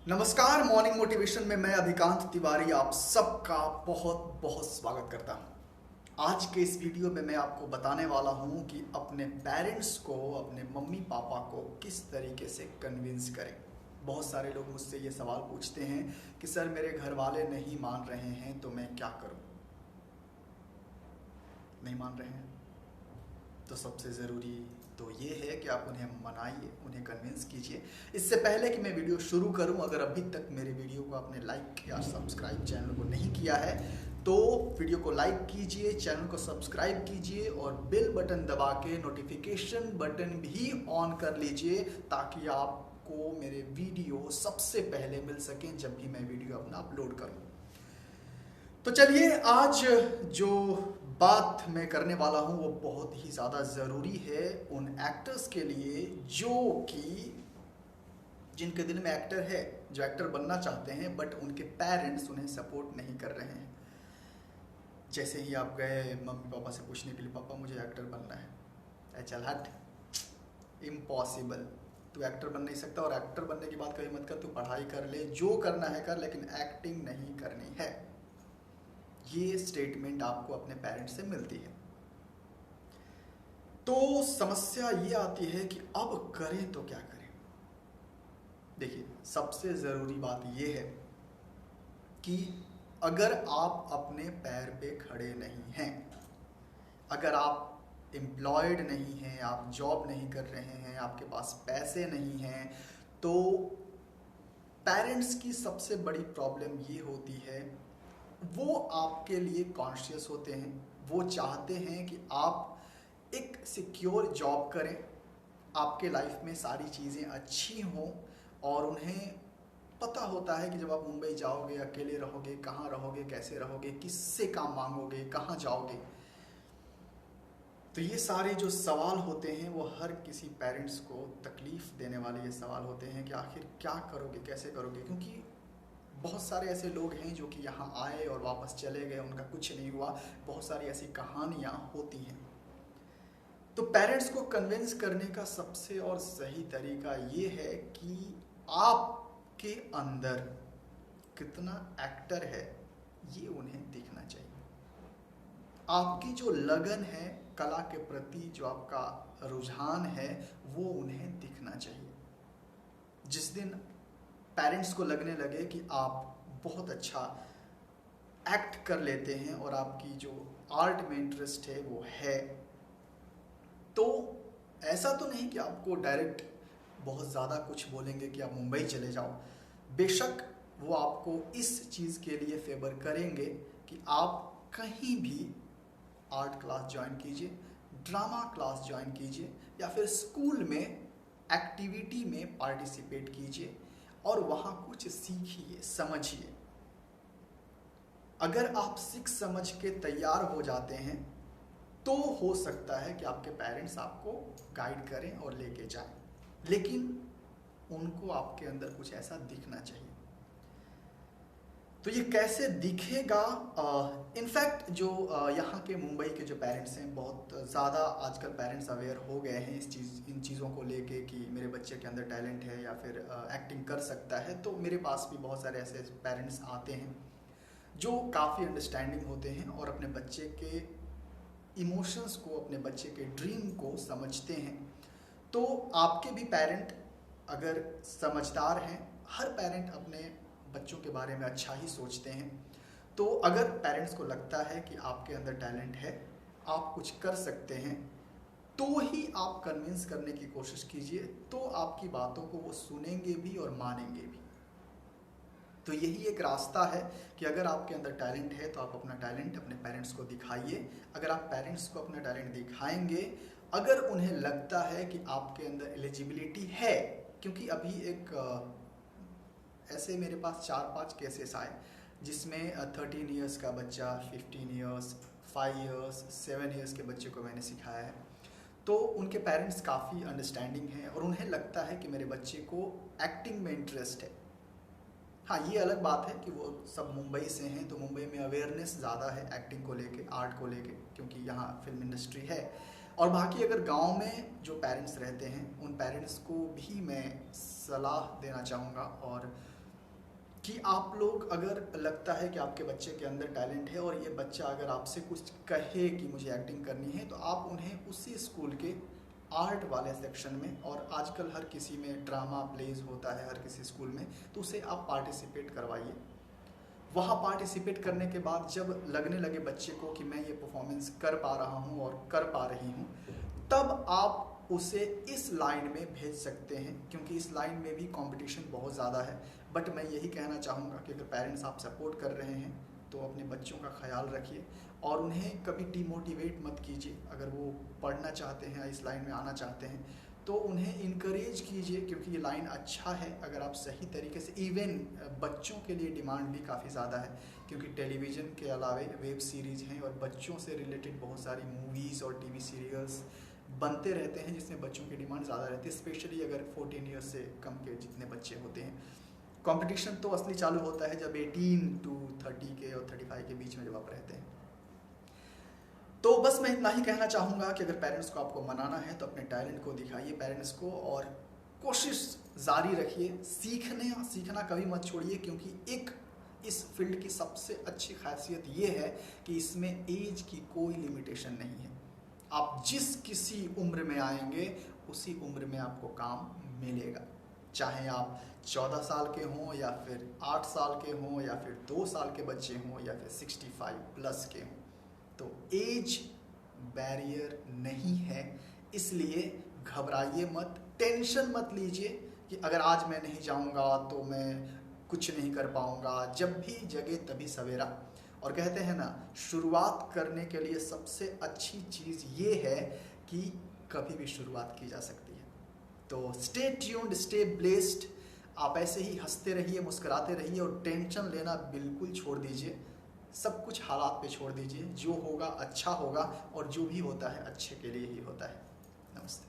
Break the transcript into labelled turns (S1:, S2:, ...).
S1: नमस्कार। Morning motivation में मैं अभिकांत तिवारी आप सबका बहुत बहुत स्वागत करता हूं। आज के इस वीडियो में मैं आपको बताने वाला हूं कि अपने पेरेंट्स को, अपने मम्मी पापा को किस तरीके से कन्विंस करें। बहुत सारे लोग मुझसे ये सवाल पूछते हैं कि सर मेरे घर वाले नहीं मान रहे हैं तो मैं क्या करूं। नहीं मान रहे हैं तो सबसे ज़रूरी तो ये है कि आप उन्हें मनाइए, उन्हें कन्विंस कीजिए। इससे पहले कि मैं वीडियो शुरू करूं, अगर अभी तक मेरे वीडियो को आपने लाइक या सब्सक्राइब चैनल को नहीं किया है तो वीडियो को लाइक कीजिए, चैनल को सब्सक्राइब कीजिए और बेल बटन दबा के नोटिफिकेशन बटन भी ऑन कर लीजिए ताकि आपको मेरे वीडियो सबसे पहले मिल सकें जब भी मैं वीडियो अपना अपलोड करूं। तो चलिए, आज जो बात मैं करने वाला हूँ वो बहुत ही ज़्यादा ज़रूरी है उन एक्टर्स के लिए जो कि जिनके दिल में एक्टर है, जो एक्टर बनना चाहते हैं बट उनके पेरेंट्स उन्हें सपोर्ट नहीं कर रहे हैं। जैसे ही आप गए मम्मी पापा से पूछने के लिए, पापा मुझे एक्टर बनना है, चल हट, इम्पॉसिबल, तू एक्टर बन नहीं सकता और एक्टर बनने की बात कभी मत कर, तू पढ़ाई कर ले, जो करना है कर, लेकिन एक्टिंग नहीं करनी है। ये स्टेटमेंट आपको अपने पेरेंट्स से मिलती है। तो समस्या ये आती है कि अब करें तो क्या करें। देखिए, सबसे ज़रूरी बात ये है कि अगर आप अपने पैर पे खड़े नहीं हैं, अगर आप एम्प्लॉयड नहीं हैं, आप जॉब नहीं कर रहे हैं, आपके पास पैसे नहीं हैं, तो पेरेंट्स की सबसे बड़ी प्रॉब्लम ये होती है, वो आपके लिए कॉन्शियस होते हैं, वो चाहते हैं कि आप एक सिक्योर जॉब करें, आपके लाइफ में सारी चीज़ें अच्छी हों, और उन्हें पता होता है कि जब आप मुंबई जाओगे, अकेले रहोगे, कहाँ रहोगे, कैसे रहोगे, किससे काम मांगोगे, कहाँ जाओगे। तो ये सारे जो सवाल होते हैं वो हर किसी पेरेंट्स को तकलीफ़ देने वाले ये सवाल होते हैं कि आखिर क्या करोगे, कैसे करोगे। क्योंकि बहुत सारे ऐसे लोग हैं जो कि यहाँ आए और वापस चले गए, उनका कुछ नहीं हुआ। बहुत सारी ऐसी कहानियाँ होती हैं। तो पेरेंट्स को कन्विंस करने का सबसे और सही तरीका ये है कि आपके अंदर कितना एक्टर है ये उन्हें दिखना चाहिए। आपकी जो लगन है कला के प्रति, जो आपका रुझान है, वो उन्हें दिखना चाहिए। जिस दिन पेरेंट्स को लगने लगे कि आप बहुत अच्छा एक्ट कर लेते हैं और आपकी जो आर्ट में इंटरेस्ट है वो है, तो ऐसा तो नहीं कि आपको डायरेक्ट बहुत ज़्यादा कुछ बोलेंगे कि आप मुंबई चले जाओ। बेशक वो आपको इस चीज़ के लिए फेवर करेंगे कि आप कहीं भी आर्ट क्लास ज्वाइन कीजिए, ड्रामा क्लास ज्वाइन कीजिए, या फिर स्कूल में एक्टिविटी में पार्टिसिपेट कीजिए और वहाँ कुछ सीखिए, समझिए। अगर आप सीख समझ के तैयार हो जाते हैं तो हो सकता है कि आपके पेरेंट्स आपको गाइड करें और लेके जाएं, लेकिन उनको आपके अंदर कुछ ऐसा दिखना चाहिए। तो ये कैसे दिखेगा? इनफैक्ट जो यहाँ के मुंबई के जो पेरेंट्स हैं, बहुत ज़्यादा आजकल पेरेंट्स अवेयर हो गए हैं इन चीज़ों को लेके कि मेरे बच्चे के अंदर टैलेंट है या फिर एक्टिंग कर सकता है। तो मेरे पास भी बहुत सारे ऐसे पेरेंट्स आते हैं जो काफ़ी अंडरस्टैंडिंग होते हैं और अपने बच्चे के इमोशंस को, अपने बच्चे के ड्रीम को समझते हैं। तो आपके भी पेरेंट अगर समझदार हैं, हर पेरेंट अपने बच्चों के बारे में अच्छा ही सोचते हैं। तो अगर पेरेंट्स को लगता है कि आपके अंदर टैलेंट है, आप कुछ कर सकते हैं, तो ही आप कन्विंस करने की कोशिश कीजिए, तो आपकी बातों को वो सुनेंगे भी और मानेंगे भी। तो यही एक रास्ता है कि अगर आपके अंदर टैलेंट है तो आप अपना टैलेंट अपने पेरेंट्स को दिखाइए। अगर आप पेरेंट्स को अपना टैलेंट दिखाएंगे, अगर उन्हें लगता है कि आपके अंदर एलिजिबिलिटी है, क्योंकि अभी एक ऐसे मेरे पास 4-5 केसेस आए जिसमें 13 ईयर्स का बच्चा, 15 ईयर्स, 5 ईयर्स, 7 ईयर्स के बच्चे को मैंने सिखाया है। तो उनके पेरेंट्स काफ़ी अंडरस्टैंडिंग हैं और उन्हें लगता है कि मेरे बच्चे को एक्टिंग में इंटरेस्ट है। हाँ, ये अलग बात है कि वो सब मुंबई से हैं, तो मुंबई में अवेयरनेस ज़्यादा है एक्टिंग को लेके, आर्ट को लेके, क्योंकि यहाँ फिल्म इंडस्ट्री है। और बाकी अगर गांव में जो पेरेंट्स रहते हैं, उन पेरेंट्स को भी मैं सलाह देना चाहूँगा और कि आप लोग अगर लगता है कि आपके बच्चे के अंदर टैलेंट है और ये बच्चा अगर आपसे कुछ कहे कि मुझे एक्टिंग करनी है, तो आप उन्हें उसी स्कूल के आर्ट वाले सेक्शन में, और आजकल हर किसी में ड्रामा प्लेज होता है हर किसी स्कूल में, तो उसे आप पार्टिसिपेट करवाइए। वहाँ पार्टिसिपेट करने के बाद जब लगने लगे बच्चे को कि मैं ये परफॉर्मेंस कर पा रहा हूँ और कर पा रही हूँ, तब आप उसे इस लाइन में भेज सकते हैं, क्योंकि इस लाइन में भी कंपटीशन बहुत ज़्यादा है। बट मैं यही कहना चाहूँगा कि अगर पेरेंट्स आप सपोर्ट कर रहे हैं तो अपने बच्चों का ख्याल रखिए और उन्हें कभी डिमोटिवेट मत कीजिए। अगर वो पढ़ना चाहते हैं, इस लाइन में आना चाहते हैं, तो उन्हें इनकरेज कीजिए, क्योंकि ये लाइन अच्छा है अगर आप सही तरीके से। इवन बच्चों के लिए डिमांड भी काफ़ी ज़्यादा है, क्योंकि टेलीविज़न के अलावे वेब सीरीज़ हैं और बच्चों से रिलेटेड बहुत सारी मूवीज़ और टीवी सीरियल्स बनते रहते हैं, जिसमें बच्चों की डिमांड ज़्यादा रहती है, स्पेशली अगर 14 ईयर्स से कम के जितने बच्चे होते हैं। कंपटीशन तो असली चालू होता है जब 18 to 30 के और 35 के बीच में जब आप रहते हैं। तो बस मैं इतना ही कहना चाहूँगा कि अगर पेरेंट्स को आपको मनाना है तो अपने टैलेंट को दिखाइए पेरेंट्स को, और कोशिश जारी रखिए। सीखना कभी मत छोड़िए, क्योंकि एक इस फील्ड की सबसे अच्छी खासियत ये है कि इसमें एज की कोई लिमिटेशन नहीं है। आप जिस किसी उम्र में आएंगे उसी उम्र में आपको काम मिलेगा, चाहे आप 14 साल के हों या फिर 8 साल के हों या फिर 2 साल के बच्चे हों या फिर 65 प्लस के हों। तो एज बैरियर नहीं है, इसलिए घबराइए मत, टेंशन मत लीजिए कि अगर आज मैं नहीं जाऊंगा तो मैं कुछ नहीं कर पाऊंगा। जब भी जगे तभी सवेरा, और कहते हैं ना, शुरुआत करने के लिए सबसे अच्छी चीज़ ये है कि कभी भी शुरुआत की जा सकती है। तो स्टे ट्यून्ड, स्टे ब्लेस्ड। आप ऐसे ही हंसते रहिए, मुस्कुराते रहिए और टेंशन लेना बिल्कुल छोड़ दीजिए। सब कुछ हालात पे छोड़ दीजिए, जो होगा अच्छा होगा और जो भी होता है अच्छे के लिए ही होता है। नमस्ते।